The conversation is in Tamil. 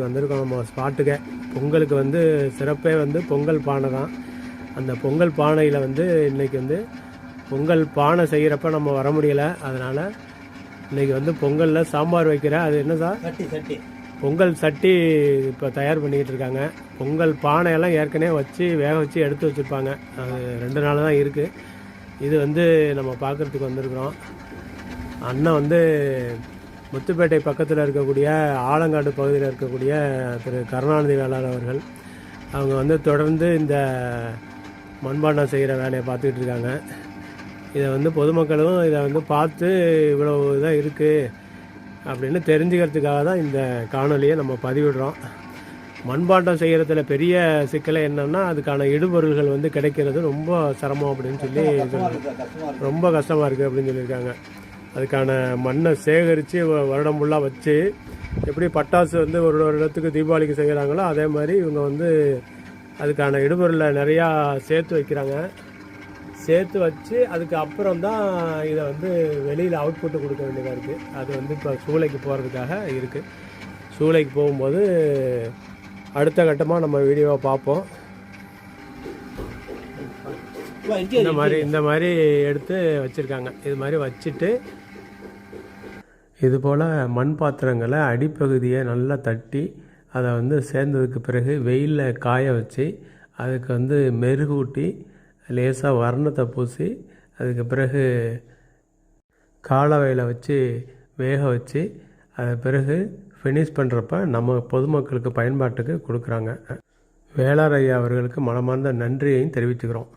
வந்திருக்கோம் நம்ம ஸ்பாட்டுக்கு. பொங்கலுக்கு வந்து சிறப்பே வந்து பொங்கல் பானை தான். அந்த பொங்கல் பானையில் வந்து இன்றைக்கி வந்து பொங்கல் பானை செய்கிறப்ப நம்ம வர முடியலை. அதனால் இன்றைக்கி வந்து பொங்கலில் சாம்பார் வைக்கிறேன். அது என்ன சார்? சட்டி பொங்கல் சட்டி இப்போ தயார் பண்ணிக்கிட்டு இருக்காங்க. பொங்கல் பானையெல்லாம் ஏற்கனவே வச்சு வேக வச்சு எடுத்து வச்சுருப்பாங்க. அது 2 நாள் தான் இருக்குது. இது வந்து நம்ம பார்க்குறதுக்கு வந்திருக்கிறோம். அண்ணன் வந்து முத்துப்பேட்டை பக்கத்தில் இருக்கக்கூடிய ஆலங்காடு பகுதியில் இருக்கக்கூடிய திரு கருணாநிதி வேளாளர் அவர்கள். அவங்க வந்து தொடர்ந்து இந்த மண்பாண்டம் செய்கிற வேலையை பார்த்துக்கிட்டு இருக்காங்க. இதை வந்து பொதுமக்களும் இதை வந்து பார்த்து இவ்வளோ இதாக இருக்குது அப்படின்னு தெரிஞ்சுக்கிறதுக்காக தான் இந்த காணொலியை நம்ம பதிவிடுறோம். மண்பாண்டம் செய்கிறதுல பெரிய சிக்கலை என்னென்னா அதுக்கான இடுபொருள்கள் வந்து கிடைக்கிறது ரொம்ப சிரமம் அப்படின்னு சொல்லி ரொம்ப கஷ்டமாக இருக்குது அப்படின்னு சொல்லியிருக்காங்க. அதுக்கான மண்ணை சேகரித்து வருடம் ஃபுல்லாக வச்சு எப்படி பட்டாசு வந்து ஒரு இடத்துக்கு தீபாவளிக்கு செய்கிறாங்களோ அதே மாதிரி இவங்க வந்து அதுக்கான இடுபொருளை நிறையா சேர்த்து வைக்கிறாங்க. சேர்த்து வச்சு அதுக்கு அப்புறம் தான் இதை வந்து வெளியில் அவுட்புட்டு கொடுக்க வேண்டியதாக இருக்குது. அது வந்து இப்போ சூளைக்கு போகிறதுக்காக இருக்குது. சூளைக்கு போகும்போது அடுத்த கட்டமாக நம்ம வீடியோவை பார்ப்போம். இந்த மாதிரி எடுத்து வச்சுருக்காங்க. இது மாதிரி வச்சுட்டு இது போல் மண் பாத்திரங்களை அடிப்பகுதியை நல்லா தட்டி அதை வந்து சேர்ந்ததுக்கு பிறகு வெயிலில் காய வச்சு அதுக்கு வந்து மெருகூட்டி லேசாக வர்ணத்தை பூசி அதுக்கு பிறகு காலவையில் வச்சு வேக வச்சு அது பிறகு ஃபினிஷ் பண்ணுறப்ப நம்ம பொதுமக்களுக்கு பயன்பாட்டுக்கு கொடுக்குறாங்க. வேளார் ஐயா அவர்களுக்கு மனமார்ந்த நன்றியையும் தெரிவித்துக்கிறோம்.